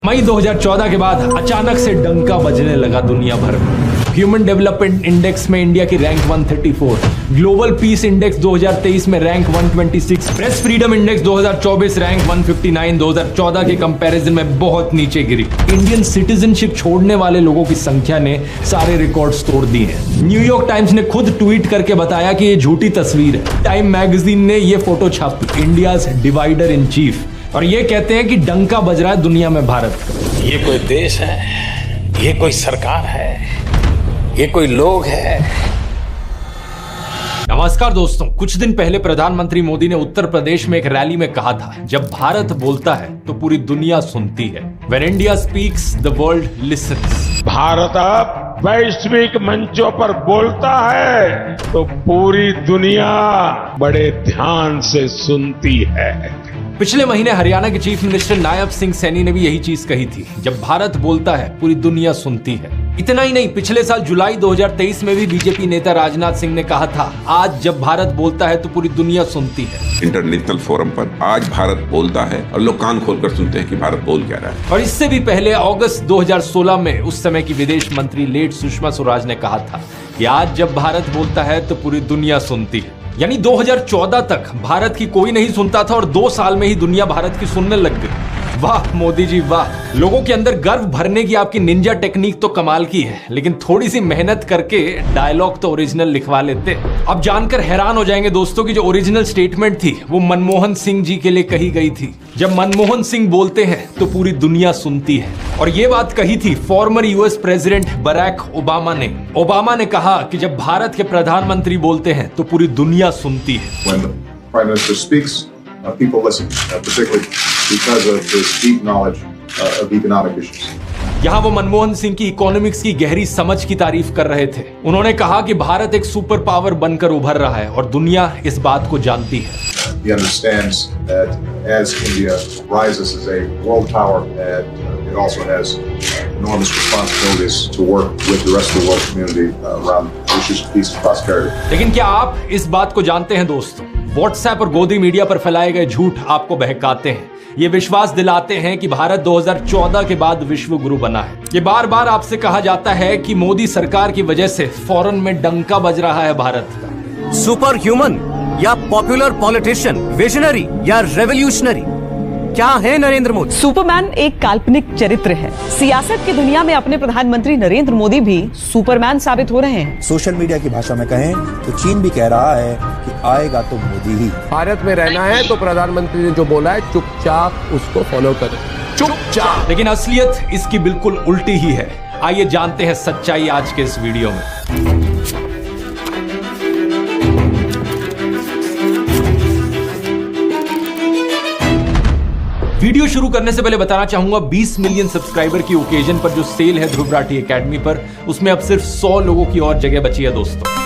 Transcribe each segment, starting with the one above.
मई 2014 के बाद अचानक से डंका बजने लगा दुनिया भर में। ह्यूमन डेवलपमेंट इंडेक्स में इंडिया की रैंक 134, ग्लोबल पीस इंडेक्स 2023 में rank 126, press freedom index 2024 rank 159 2014 के कंपैरिजन में बहुत नीचे गिरी। इंडियन सिटीजनशिप छोड़ने वाले लोगों की संख्या ने सारे रिकॉर्ड्स तोड़ दिए हैं। न्यूयॉर्क टाइम्स ने खुद ट्वीट करके बताया कि ये झूठी तस्वीर है। टाइम मैगजीन ने ये फोटो छापी, इंडियाज डिवाइडर इन चीफ, और ये कहते हैं कि डंका बज रहा है दुनिया में भारत का। ये कोई देश है, ये कोई सरकार है, ये कोई लोग है। नमस्कार दोस्तों, कुछ दिन पहले प्रधानमंत्री मोदी ने उत्तर प्रदेश में एक रैली में कहा था, जब भारत बोलता है तो पूरी दुनिया सुनती है। When India speaks, the world listens. Bharat अब वैश्विक मंचों पर बोलता है तो पूरी दुनिया बड़े ध्यान से सुनती है। पिछले महीने हरियाणा के चीफ मिनिस्टर नायब सिंह सैनी ने भी यही चीज कही थी, जब भारत बोलता है पूरी दुनिया सुनती है। इतना ही नहीं, पिछले साल जुलाई 2023 में भी बीजेपी नेता राजनाथ सिंह ने कहा था, आज जब भारत बोलता है तो पूरी दुनिया सुनती है। इंटरनेशनल फोरम पर आज भारत बोलता है और लोग कान खोलकर सुनते हैं कि भारत बोल क्या रहा है। और इससे भी पहले अगस्त 2016 में उस समय की विदेश मंत्री लेट सुषमा स्वराज ने कहा था कि आज जब भारत बोलता है तो पूरी दुनिया सुनती है। यानी 2014 तक भारत की कोई नहीं सुनता था और 2 साल में ही दुनिया भारत की सुनने लग गई। वाह मोदी जी वाह, लोगों के अंदर गर्व भरने की आपकी निंजा टेक्निक तो कमाल की है, लेकिन थोड़ी सी मेहनत करके डायलॉग तो ओरिजिनल लिखवा लेते। अब जानकर हैरान हो जाएंगे दोस्तों कि जो ओरिजिनल स्टेटमेंट थी वो मनमोहन सिंह जी के लिए कही गई थी। जब मनमोहन सिंह बोलते हैं तो पूरी दुनिया सुनती है, और ये बात कही थी former US president Barack Obama ने। ओबामा ने कहा कि जब भारत के प्रधानमंत्री बोलते हैं तो पूरी दुनिया सुनती है। When the Prime Minister speaks, people listen, particularly because of his deep knowledge of economic issues. यहाँ वो मनमोहन सिंह की इकोनॉमिक्स की गहरी समझ की तारीफ कर रहे थे। उन्होंने कहा कि भारत एक सुपर पावर बनकर उभर रहा है और दुनिया इस बात को जानती है। He understands that as India rises as a world power, it also has enormous responsibilities to work with the rest of the world community around issues of peace and prosperity. लेकिन क्या आप इस बात को जानते हैं दोस्तों, व्हाट्सएप और गोदी मीडिया पर फैलाए गए झूठ आपको बहकाते हैं, ये विश्वास दिलाते हैं कि भारत 2014 के बाद विश्व गुरु बना है। ये बार बार आपसे कहा जाता है कि मोदी सरकार की वजह से फॉरेन में डंका बज रहा है भारत का। सुपर ह्यूमन या पॉपुलर पॉलिटिशियन, विजनरी या रेवोल्यूशनरी, क्या है नरेंद्र मोदी? सुपरमैन एक काल्पनिक चरित्र है। सियासत की दुनिया में अपने प्रधानमंत्री नरेंद्र मोदी भी सुपरमैन साबित हो रहे हैं। सोशल मीडिया की भाषा में कहें तो चीन भी कह रहा है कि आएगा तो मोदी ही। भारत में रहना है तो प्रधानमंत्री ने जो बोला है चुपचाप उसको फॉलो करें, चुपचाप। लेकिन असलियत इसकी बिल्कुल उल्टी ही है। आइए जानते हैं सच्चाई आज के इस वीडियो में। वीडियो शुरू करने से पहले बताना चाहूंगा, 20 मिलियन सब्सक्राइबर की ओकेजन पर जो सेल है ध्रुव राठी एकेडमी पर, उसमें अब सिर्फ 100 लोगों की और जगह बची है दोस्तों।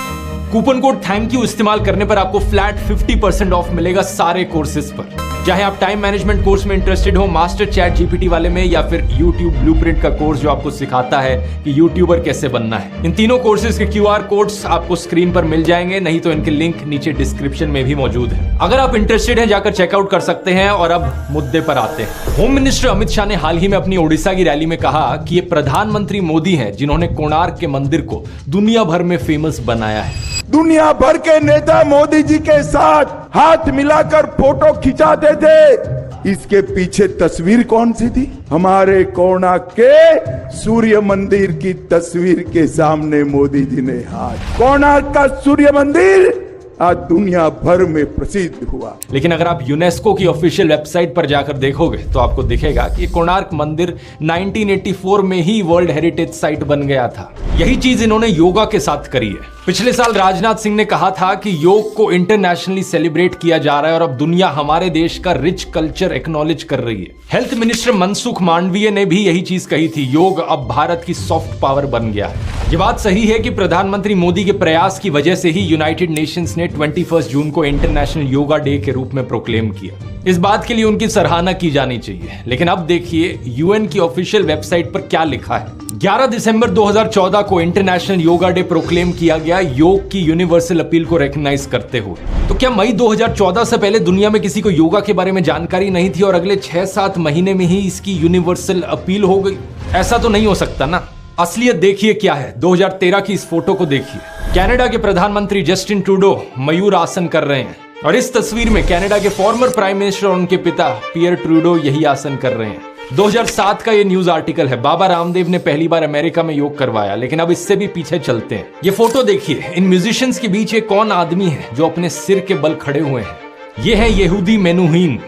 कूपन कोड थैंक यू इस्तेमाल करने पर आपको फ्लैट 50% ऑफ मिलेगा सारे कोर्सेज पर, चाहे आप टाइम मैनेजमेंट कोर्स में इंटरेस्टेड हो, मास्टर चैट जीपीटी वाले में, या फिर यूट्यूब ब्लूप्रिंट का कोर्स जो आपको सिखाता है कि यूट्यूबर कैसे बनना है। इन तीनों कोर्सेज के QR कोड्स आपको स्क्रीन पर मिल जाएंगे, नहीं तो इनके लिंक नीचे डिस्क्रिप्शन में भी मौजूद है। अगर आप इंटरेस्टेड हैं जाकर चेकआउट कर सकते हैं। और अब मुद्दे पर आते हैं। होम मिनिस्टर अमित शाह ने हाल ही में अपनी ओडिशा की रैली में कहा कि ये प्रधानमंत्री मोदी हैं जिन्होंने कोणार्क के मंदिर को दुनिया भर में फेमस बनाया है। दुनिया भर के नेता मोदी जी के साथ हाथ मिलाकर फोटो खिंचाते थे। इसके पीछे तस्वीर कौन सी थी? हमारे कोणार्क के सूर्य मंदिर की तस्वीर के सामने मोदी जी ने हाथ। कोणार्क का सूर्य मंदिर आज दुनिया भर में प्रसिद्ध हुआ। लेकिन अगर आप यूनेस्को की ऑफिशियल वेबसाइट पर जाकर देखोगे तो आपको दिखेगा कि कोणार्क मंदिर 1984 में ही वर्ल्ड हेरिटेज साइट बन गया था। यही चीज इन्होंने योगा के साथ करी है। पिछले साल राजनाथ सिंह ने कहा था कि योग को इंटरनेशनली सेलिब्रेट किया जा रहा है और अब दुनिया हमारे देश का रिच कल्चर एक्नॉलेज कर रही है। हेल्थ मिनिस्टर मनसुख मांडवीय ने भी यही चीज कही थी, योग अब भारत की सॉफ्ट पावर बन गया है। ये बात सही है कि प्रधानमंत्री मोदी के प्रयास की वजह से ही यूनाइटेड नेशंस ने 21 जून को इंटरनेशनल योगा डे के रूप में प्रोक्लेम किया। इस बात के लिए उनकी सराहना की जानी चाहिए। लेकिन अब देखिए यूएन की ऑफिशियल वेबसाइट पर क्या लिखा है। 11 दिसंबर 2014 को इंटरनेशनल योगा डे प्रोक्लेम किया गया योग की यूनिवर्सल अपील को रिकॉग्नाइज करते हुए। तो क्या मई 2014 से पहले दुनिया में किसी को योगा के बारे में जानकारी नहीं थी और अगले 6-7 महीने में ही इसकी यूनिवर्सल अपील हो गई? ऐसा तो नहीं हो सकता ना। असलियत देखिए क्या है। 2013 की इस फोटो को देखिए। कनाडा के प्रधानमंत्री जस्टिन ट्रूडो मयूर आसन कर रहे हैं और इस तस्वीर में कनाडा के फॉर्मर प्राइम मिनिस्टर और उनके पिता पियर ट्रूडो यही आसन कर रहे हैं। 2007 का ये न्यूज आर्टिकल है। बाबा रामदेव ने पहली बार अमेरिका में योग करवाया। लेकिन अब इससे भी पीछे चलते हैं। ये फोटो देखिए। इन म्यूजिशियंस के बीच एक कौन आदमी है जो अपने सिर के बल खड़े हुए हैं? ये है यहूदी मेनुहीन,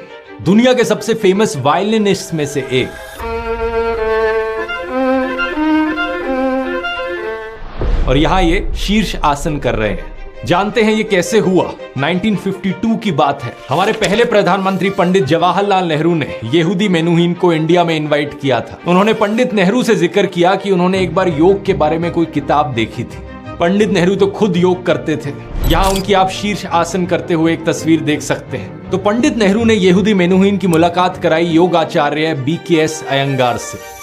दुनिया के सबसे फेमस वायलिनिस्ट में से एक। और यहां ये शीर्ष आसन कर रहे हैं। जानते हैं ये कैसे हुआ? 1952 की बात है। हमारे पहले प्रधानमंत्री पंडित जवाहरलाल नेहरू ने यहूदी मेनुहीन को इंडिया में इनवाइट किया था। उन्होंने पंडित नेहरू से जिक्र किया कि उन्होंने एक बार योग के बारे में कोई किताब देखी थी। पंडित नेहरू तो खुद योग करते थे। यहाँ उनकी आप शीर्ष आसन करते हुए एक तस्वीर देख सकते हैं। तो पंडित नेहरू ने यहूदी मेनुहीन की मुलाकात कराई योग आचार्य BKS अयंगार से।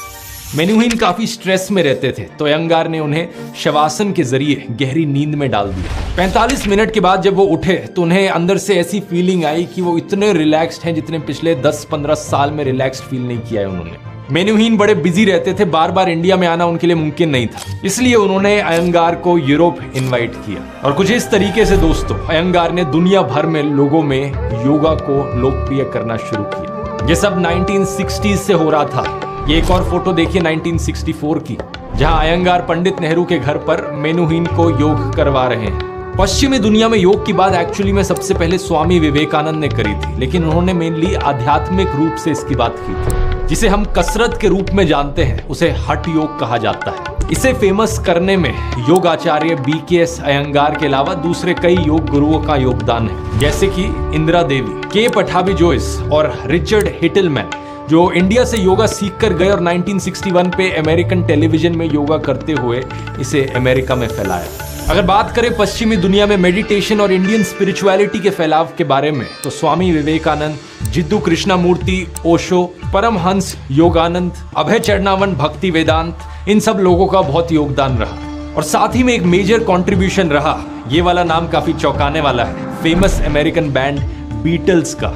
मेनुहीन काफी स्ट्रेस में रहते थे तो अयंगार ने उन्हें शवासन के जरिए गहरी नींद में डाल दिया। 45 मिनट के बाद जब वो उठे तो उन्हें अंदर से ऐसी फीलिंग आई कि वो इतने रिलैक्स्ड हैं जितने पिछले 10-15 साल में रिलैक्स्ड फील नहीं किया है उन्होंने। मेनुहीन बड़े बिजी रहते थे, बार बार इंडिया में आना उनके लिए मुमकिन नहीं था। इसलिए उन्होंने अयंगार को यूरोप इनवाइट किया और कुछ इस तरीके से दोस्तों अयंगार ने दुनिया भर में लोगों में योगा को लोकप्रिय करना शुरू किया। ये सब 1960s से हो रहा था। ये एक और फोटो देखिए 1964 की, जहां अयंगार पंडित नेहरू के घर पर मेनुहीन को योग करवा रहे हैं। पश्चिमी दुनिया में योग की बात एक्चुअली में सबसे पहले स्वामी विवेकानंद ने करी थी, लेकिन उन्होंने मेनली आध्यात्मिक रूप से इसकी बात की थी। जिसे हम कसरत के रूप में जानते हैं उसे हठ योग कहा जाता है। इसे फेमस करने में योग आचार्य BKS अयंगार के अलावा दूसरे कई योग गुरुओं का योगदान है, जैसे कि इंदिरा देवी, के पठाबी जोइस और रिचर्ड हिटलमैन, जो इंडिया से योगा सीख कर गए और 1961 पे अमेरिकन टेलीविजन में योगा करते हुए इसे अमेरिका में फैलाया। अगर बात करें पश्चिमी दुनिया में मेडिटेशन और इंडियन स्पिरिचुअलिटी के फैलाव के बारे में, तो स्वामी विवेकानंद, जिद्दू कृष्णमूर्ति, ओशो, परमहंस योगानंद, अभय चरणावन, भक्ति वेदांत, इन सब लोगों का बहुत योगदान रहा। और साथ ही में एक मेजर कंट्रीब्यूशन रहा, ये वाला नाम काफी चौंकाने वाला है, फेमस अमेरिकन बैंड बीटल्स का।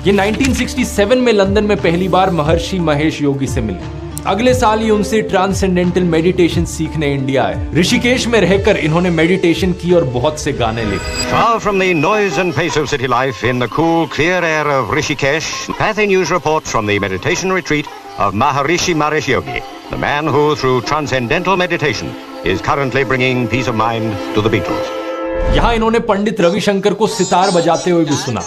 ये 1967 में लंदन में पहली बार महर्षि महेश योगी से मिले। अगले साल ये उनसे ट्रांसेंडेंटल मेडिटेशन सीखने इंडिया आए। ऋषिकेश में रहकर इन्होंने मेडिटेशन की और बहुत से गाने लिखे। Far from the noise and pace of city life, in the cool, clear air of Rishikesh, Pathé News reports from the meditation retreat of Maharishi Mahesh Yogi, the man who, through transcendental meditation, is currently bringing peace of mind to the Beatles. यहाँ इन्होंने पंडित रविशंकर को सितार बजाते हुए भी सुना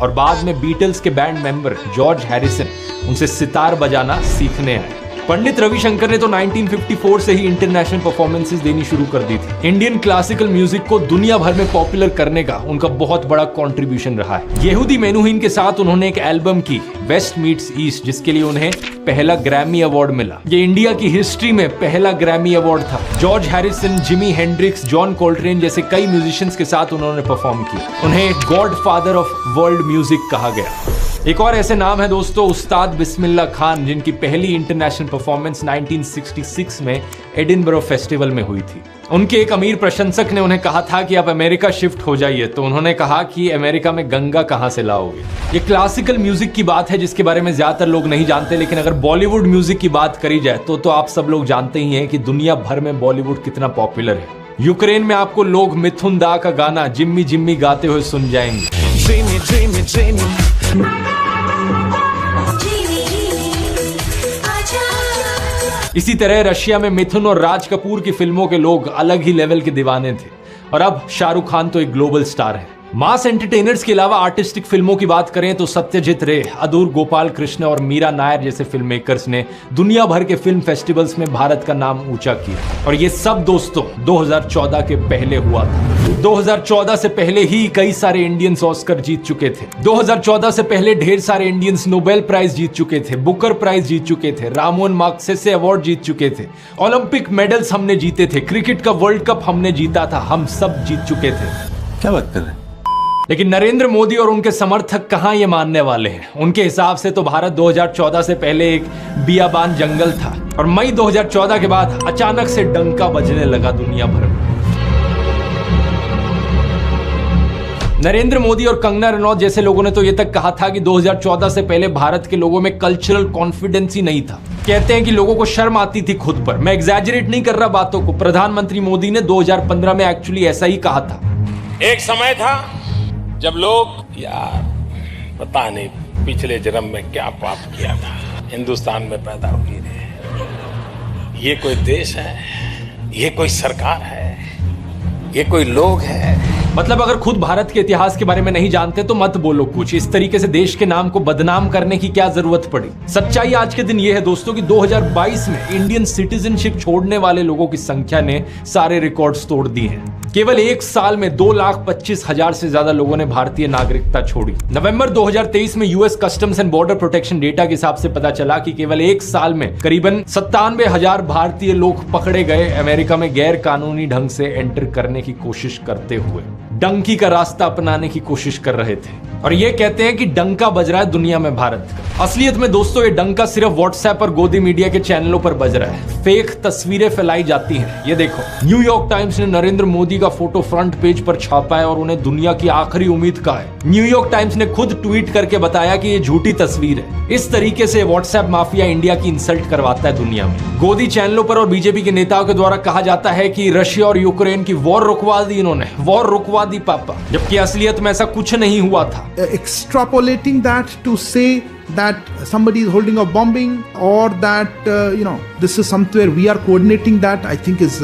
और बाद में बीटल्स के बैंड मेंबर जॉर्ज हैरिसन उनसे सितार बजाना सीखने आए। पंडित रविशंकर ने तो 1954 से ही इंटरनेशनल परफॉर्मेंसेस देनी शुरू कर दी थी। इंडियन क्लासिकल म्यूजिक को दुनिया भर में पॉपुलर करने का उनका बहुत बड़ा कंट्रीब्यूशन रहा है। यहूदी मेनुहीन के साथ उन्होंने एक एल्बम की, वेस्ट मीट्स ईस्ट, जिसके लिए उन्हें पहला ग्रैमी अवार्ड मिला। ये इंडिया की हिस्ट्री में पहला ग्रैमी अवार्ड था। George Harrison, Jimi Hendrix, John कोल्ट्रेन जैसे कई म्यूजिशियंस के साथ उन्होंने परफॉर्म किया। उन्हें God father of world music कहा गया। एक और ऐसे नाम है दोस्तों, उस्ताद बिस्मिल्लाह खान, जिनकी पहली इंटरनेशनल परफॉर्मेंस 1966 में एडिनबरो फेस्टिवल में हुई थी। उनके एक अमीर प्रशंसक ने उन्हें कहा था कि आप अमेरिका शिफ्ट हो जाइए, तो उन्होंने कहा कि अमेरिका में गंगा कहां से लाओगे। ये क्लासिकल म्यूजिक की बात है जिसके बारे में ज्यादातर लोग नहीं जानते, लेकिन अगर बॉलीवुड म्यूजिक की बात करी जाए तो आप सब लोग जानते ही हैं कि दुनिया भर में बॉलीवुड कितना पॉपुलर है। यूक्रेन में आपको लोग मिथुन दा का गाना जिम्मी जिम्मी गाते हुए सुन जाएंगे। इसी तरह रशिया में मिथुन और राज कपूर की फिल्मों के लोग अलग ही लेवल के दीवाने थे और अब शाहरुख खान तो एक ग्लोबल स्टार है। मास एंटरटेनर्स के अलावा आर्टिस्टिक फिल्मों की बात करें तो सत्यजीत रे, अदूर गोपाल कृष्ण और मीरा नायर जैसे फिल्म मेकर्स ने दुनिया भर के फिल्म फेस्टिवल्स में भारत का नाम ऊंचा किया। और ये सब दोस्तों 2014 के पहले हुआ था। 2014 से पहले ही कई सारे इंडियंस ऑस्कर जीत चुके थे। 2014 से पहले ढेर सारे इंडियंस नोबेल प्राइज जीत चुके थे, बुकर प्राइज जीत चुके थे, रामोन माग्सेसे अवार्ड जीत चुके थे, ओलंपिक मेडल्स हमने जीते थे, क्रिकेट का वर्ल्ड कप हमने जीता था, हम सब जीत चुके थे। क्या बात कर रहे हैं? लेकिन नरेंद्र मोदी और उनके समर्थक कहां ये मानने वाले हैं। उनके हिसाब से तो भारत 2014 से पहले एक बियाबान जंगल था और मई 2014 के बाद अचानक से डंका बजने लगा दुनिया भर में। नरेंद्र मोदी और कंगना रनौत जैसे लोगों ने तो ये तक कहा था कि 2014 से पहले भारत के लोगों में कल्चरल कॉन्फिडेंस ही नहीं था। कहते हैं कि लोगों को शर्म आती थी खुद पर। मैं एग्जैजरेट नहीं कर रहा बातों को। प्रधानमंत्री मोदी ने 2015 में एक्चुअली ऐसा ही कहा था। एक समय था जब लोग यार पता नहीं पिछले जन्म में क्या पाप किया था, हिंदुस्तान में पैदा हुए थे। ये कोई देश है, ये कोई सरकार है, ये कोई लोग है। मतलब अगर खुद भारत के इतिहास के बारे में नहीं जानते तो मत बोलो कुछ। इस तरीके से देश के नाम को बदनाम करने की क्या जरूरत पड़ी। सच्चाई आज के दिन यह है दोस्तों कि 2022 में इंडियन सिटीजनशिप छोड़ने वाले लोगों की संख्या ने सारे रिकॉर्ड्स तोड़ दिए हैं। केवल एक साल में 2,25,000 से ज्यादा लोगों ने भारतीय नागरिकता छोड़ी। नवंबर 2023 में US customs and border protection data के हिसाब से पता चला कि केवल एक साल में करीबन 97,000 भारतीय लोग पकड़े गए अमेरिका में गैर कानूनी ढंग से एंटर करने की कोशिश करते हुए। डंकी का रास्ता अपनाने की कोशिश कर रहे थे और ये कहते हैं कि डंका बज रहा है दुनिया में भारत का। असलियत में दोस्तों ये डंका सिर्फ व्हाट्सएप और गोदी मीडिया के चैनलों पर बज रहा है। फेक तस्वीरें फैलाई जाती हैं। ये देखो, न्यूयॉर्क टाइम्स ने नरेंद्र मोदी का फोटो फ्रंट पेज पर छापा है और उन्हें दुनिया की आखिरी उम्मीद का है। न्यूयॉर्क टाइम्स ने खुद ट्वीट करके बताया कि ये झूठी तस्वीर है। इस तरीके से व्हाट्सएप माफिया इंडिया की इंसल्ट करवाता है दुनिया में। गोदी चैनलों पर और बीजेपी के नेताओं के द्वारा कहा जाता है कि रशिया और यूक्रेन की वॉर रुकवा दी इन्होंने, वॉर रुकवा दी पापा, जबकि असलियत में ऐसा कुछ नहीं हुआ था। Extrapolating that to say that somebody is holding a bombing or that this is somewhere we are coordinating that, I think is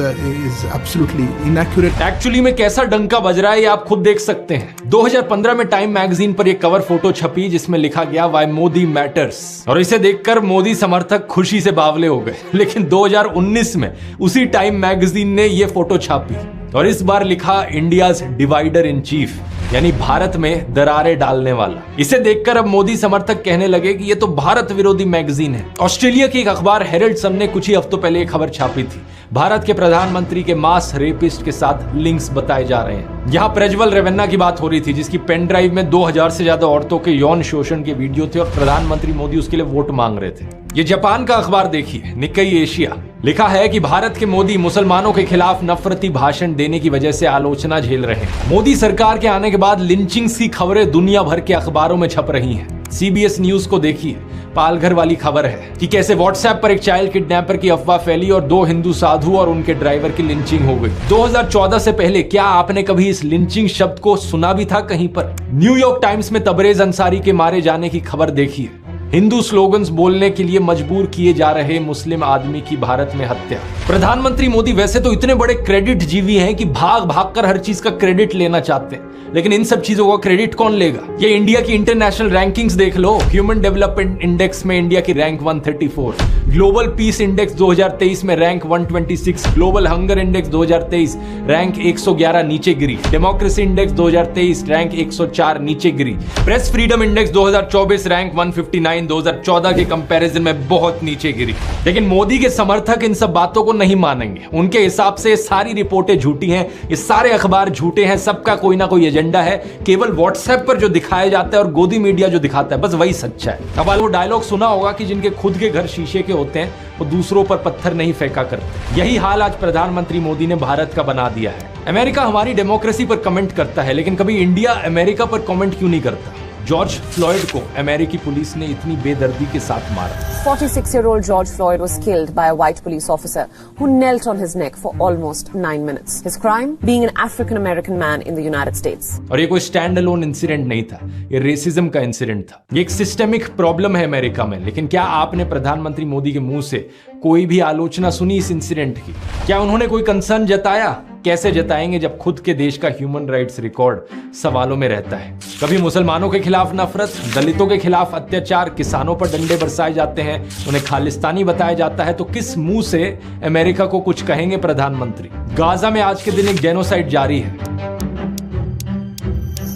absolutely inaccurate. Actually में कैसा डंका बज रहा है ये आप खुद देख सकते हैं। 2015 में टाइम मैगजीन पर एक कवर फोटो छपी जिसमें लिखा गया व्हाई मोदी मैटर्स और इसे देखकर मोदी समर्थक खुशी से बावले हो गए। लेकिन 2019 में उसी टाइम मैगजीन ने ये फोटो छापी और इस बार लिखा इंडियाज डिवाइडर इन चीफ, यानी भारत में दरारें डालने वाला। इसे देखकर अब मोदी समर्थक कहने लगे कि ये तो भारत विरोधी मैगजीन है। ऑस्ट्रेलिया की एक अखबार हेरल्ड सन ने कुछ ही हफ्तों पहले एक खबर छापी थी। भारत के प्रधानमंत्री के मास रेपिस्ट के साथ लिंक्स बताए जा रहे हैं। यहाँ प्रज्वल रेवन्ना की बात हो रही थी जिसकी पेन ड्राइव में 2000 से ज्यादा औरतों के यौन शोषण के वीडियो थे और प्रधानमंत्री मोदी उसके लिए वोट मांग रहे थे। ये जापान का अखबार देखिए, निक्केई एशिया, लिखा है कि भारत के मोदी मुसलमानों के खिलाफ नफरती भाषण देने की वजह से आलोचना झेल रहे हैं। मोदी सरकार के आने के बाद लिंचिंग्स की खबरें दुनिया भर के अखबारों में छप रही हैं। CBS न्यूज को देखिए, पालघर वाली खबर है कि कैसे व्हाट्सएप पर एक चाइल्ड किडनैपर की अफवाह फैली और 2 हिंदू साधु और उनके ड्राइवर की लिंचिंग हो गई। 2014 से पहले क्या आपने कभी इस लिंचिंग शब्द को सुना भी था कहीं पर? न्यूयॉर्क टाइम्स में तबरेज अंसारी के मारे जाने की खबर देखिए। हिंदू स्लोगन्स बोलने के लिए मजबूर किए जा रहे मुस्लिम आदमी की भारत में हत्या। प्रधानमंत्री मोदी वैसे तो इतने बड़े क्रेडिट जीवी हैं कि भाग भाग कर हर चीज का क्रेडिट लेना चाहते हैं, लेकिन इन सब चीजों का क्रेडिट कौन लेगा? ये इंडिया की इंटरनेशनल रैंकिंग्स देख लो। ह्यूमन डेवलपमेंट इंडेक्स में इंडिया की रैंक 134, ग्लोबल पीस इंडेक्स 2023 में rank 126, global hunger index 2023 rank 111 नीचे गिरी, डेमोक्रेसी इंडेक्स 2023 रैंक 104 नीचे गिरी, प्रेस फ्रीडम इंडेक्स 2024 रैंक 159 2014 के कंपैरिजन में बहुत नीचे गिरी। लेकिन मोदी के समर्थक इन सब बातों को नहीं मानेंगे। उनके हिसाब से सारी रिपोर्टें झूठी हैं, ये सारे अखबार झूठे हैं, सबका कोई ना कोई एजेंडा है। केवल व्हाट्सएप पर जो दिखाया जाता है और गोदी मीडिया जो दिखाता है बस वही सच्चा है। अब वो डायलॉग सुना होगा कि जिनके खुद के घर शीशे के होते हैं वो दूसरों पर पत्थर नहीं फेंका करते। यही हाल आज प्रधानमंत्री मोदी ने भारत का बना दिया है। अमेरिका हमारी डेमोक्रेसी पर कमेंट करता है, लेकिन कभी इंडिया अमेरिका पर कमेंट क्यों नहीं करता? जॉर्ज फ्लॉयड को अमेरिकी पुलिस ने इतनी बेदर्दी के साथ मारा। 46-year-old George Floyd was killed by a white police officer who knelt on his neck for almost 9 minutes. His crime? Being an African-American man in the United States. और ये कोई स्टैंड अलोन इंसिडेंट नहीं था, ये racism का incident था। ये एक सिस्टेमिक प्रॉब्लम है अमेरिका में। लेकिन क्या आपने प्रधानमंत्री मोदी के मुंह से कोई भी आलोचना सुनी इस इंसिडेंट की? क्या उन्होंने कोई कंसर्न जताया? कैसे जताएंगे जब खुद के देश का ह्यूमन राइट्स रिकॉर्ड सवालों में रहता है? कभी मुसलमानों के खिलाफ नफरत, दलितों के खिलाफ अत्याचार, किसानों पर डंडे बरसाए जाते हैं, उन्हें खालिस्तानी बताया जाता है, तो किस मुंह से अमेरिका को कुछ कहेंगे प्रधानमंत्री? गाजा में आज के दिन एक जेनोसाइड जारी है।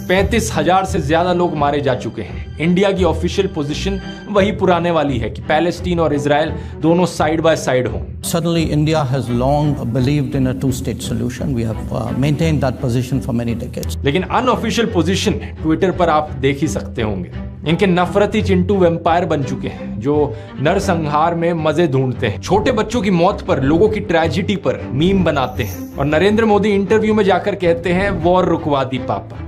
35,000 से ज्यादा लोग मारे जा चुके हैं। इंडिया की ऑफिशियल पोजीशन वही पुराने वाली है कि पैलेस्टीन और इजराइल दोनों साइड बाय साइड हों। Suddenly, India has long believed in a two-state solution. We have maintained that position for many decades. लेकिन अनऑफिशियल पोजीशन ट्विटर पर आप देख ही सकते होंगे। इनके नफरती चिंटू वेम्पायर बन चुके हैं जो नरसंहार में मजे ढूंढते हैं, छोटे बच्चों की मौत पर, लोगों की ट्रेजिडी पर मीम बनाते हैं और नरेंद्र मोदी इंटरव्यू में जाकर कहते हैं वॉर रुकवा दी पापा।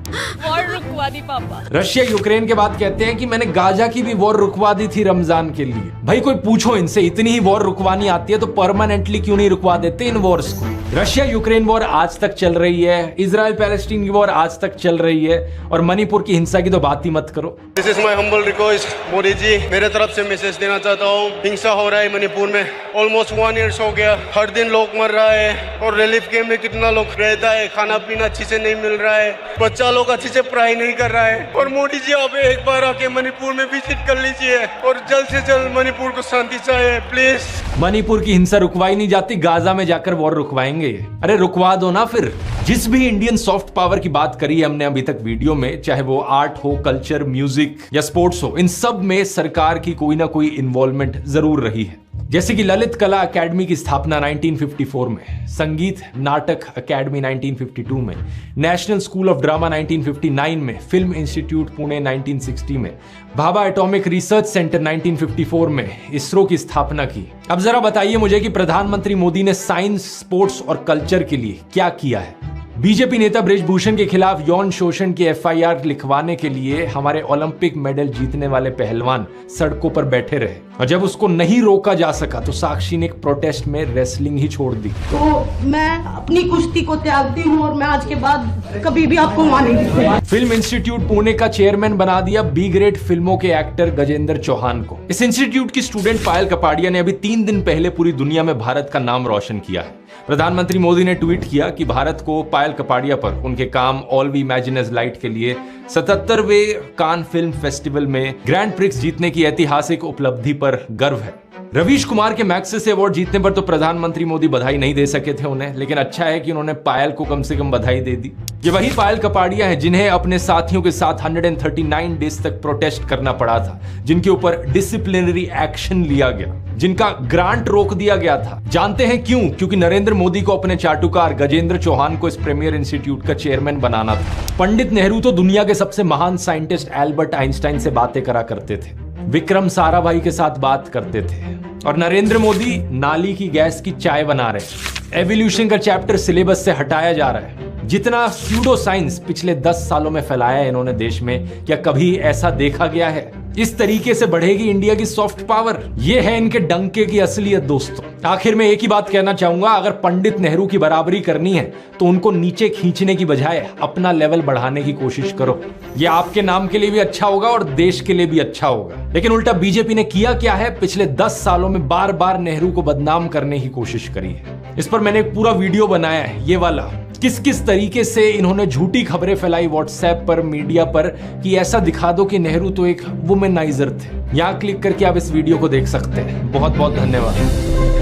वॉर रुकवा दी पापा। रशिया यूक्रेन के बाद कहते हैं कि मैंने गाजा की भी वॉर रुकवा दी थी रमजान के लिए। भाई कोई पूछो इनसे, इतनी ही वॉर रुकवानी आती है तो परमानेंटली क्यों नहीं रुकवा देते इन वॉर्स को। रशिया यूक्रेन वॉर आज तक चल रही है, इजराइल पैलेस्टीन की वॉर आज तक चल रही है और मणिपुर की हिंसा की तो बात ही मत करो। This is my humble request, Modi ji मेरे तरफ से मैसेज देना चाहता हूँ। हिंसा हो रहा है मणिपुर में, ऑलमोस्ट 1 ईयर हो गया, हर दिन लोग मर रहा है और रिलीफ कैंप में कितना लोग रहता है, खाना पीना अच्छे से नहीं मिल रहा है, बच्चा लोग अच्छे से पढ़ाई नहीं कर रहा है। और मोदी जी आप एक बार आके मणिपुर में विजिट कर लीजिए और जल्द से जल्द मणिपुर को शांति चाहिए प्लीज। मणिपुर की हिंसा रुकवाई नहीं जाती, गाजा में जाकर वॉर रुकवाएंगे। अरे रुकवा दो ना फिर। जिस भी इंडियन सॉफ्ट पावर की बात करी है हमने अभी तक वीडियो में, चाहे वो आर्ट हो, कल्चर, म्यूजिक या स्पोर्ट्स हो, इन सब में सरकार की कोई ना कोई इन्वॉल्वमेंट जरूर रही है। जैसे कि ललित कला अकेडमी की स्थापना 1954 में, संगीत नाटक अकेडमी 1952 में, नेशनल स्कूल ऑफ ड्रामा 1959 में, फिल्म इंस्टीट्यूट पुणे 1960 में, भाभा एटॉमिक रिसर्च सेंटर 1954 में इसरो की स्थापना की। अब जरा बताइए मुझे कि प्रधानमंत्री मोदी ने साइंस, स्पोर्ट्स और कल्चर के लिए क्या किया है। बीजेपी नेता बृजभूषण के खिलाफ यौन शोषण की एफआईआर लिखवाने के लिए हमारे ओलंपिक मेडल जीतने वाले पहलवान सड़कों पर बैठे रहे और जब उसको नहीं रोका जा सका तो साक्षी ने एक प्रोटेस्ट में रेसलिंग ही छोड़ दी। तो मैं अपनी कुश्ती को त्यागती हूँ और मैं आज के बाद कभी भी आपको वहां नहीं दिखूंगा। फिल्म इंस्टीट्यूट पुणे का चेयरमैन बना दिया बी ग्रेड फिल्मों के एक्टर गजेंद्र चौहान को। इस इंस्टीट्यूट की स्टूडेंट पायल कपाड़िया ने अभी 3 दिन पहले पूरी दुनिया में भारत का नाम रोशन किया है। प्रधानमंत्री मोदी ने ट्वीट किया कि भारत को पायल कपाड़िया पर उनके काम all we imagine is light के लिए 77वें कान फिल्म फेस्टिवल में ग्रैंड प्रिक्स जीतने की ऐतिहासिक उपलब्धि पर गर्व है। रवीश कुमार के मैग्सेसे अवार्ड जीतने पर तो प्रधानमंत्री मोदी बधाई नहीं दे सके थे उन्हें, लेकिन अच्छा है कि उन्होंने पायल को कम से कम बधाई दे दी। ये वही पायल कपाड़िया है जिन्हें अपने साथियों के साथ 139 डेज तक प्रोटेस्ट करना पड़ा था, जिनके ऊपर डिसिप्लिनरी एक्शन लिया गया, जिनका ग्रांट रोक दिया गया था। जानते हैं क्यों? क्योंकि नरेंद्र मोदी को अपने चाटुकार गजेंद्र चौहान को इस प्रीमियर इंस्टीट्यूट का चेयरमैन बनाना था। पंडित नेहरू तो दुनिया के सबसे महान साइंटिस्ट एल्बर्ट आइंस्टाइन से बातें करा करते थे, विक्रम साराभाई के साथ बात करते थे, और नरेंद्र मोदी नाली की गैस की चाय बना रहे। एवोल्यूशन का चैप्टर सिलेबस से हटाया जा रहा है। जितना स्यूडो साइंस पिछले 10 सालों में फैलाया है इन्होंने देश में, क्या कभी ऐसा देखा गया है? इस तरीके से बढ़ेगी इंडिया की सॉफ्ट पावर। ये है इनके डंके की असलियत दोस्तों। आखिर में एक ही बात कहना चाहूंगा, अगर पंडित नेहरू की बराबरी करनी है तो उनको नीचे खींचने की बजाय अपना लेवल बढ़ाने की कोशिश करो। ये आपके नाम के लिए भी अच्छा होगा और देश के लिए भी अच्छा होगा। लेकिन उल्टा बीजेपी ने किया क्या है? पिछले 10 सालों में बार बार नेहरू को बदनाम करने की कोशिश करी है। इस पर मैंने एक पूरा वीडियो बनाया है, ये वाला, किस किस तरीके से इन्होंने झूठी खबरें फैलाई व्हाट्सएप पर, मीडिया पर, कि ऐसा दिखा दो कि नेहरू तो एक वुमेनाइजर थे। यहां क्लिक करके आप इस वीडियो को देख सकते हैं। बहुत बहुत धन्यवाद।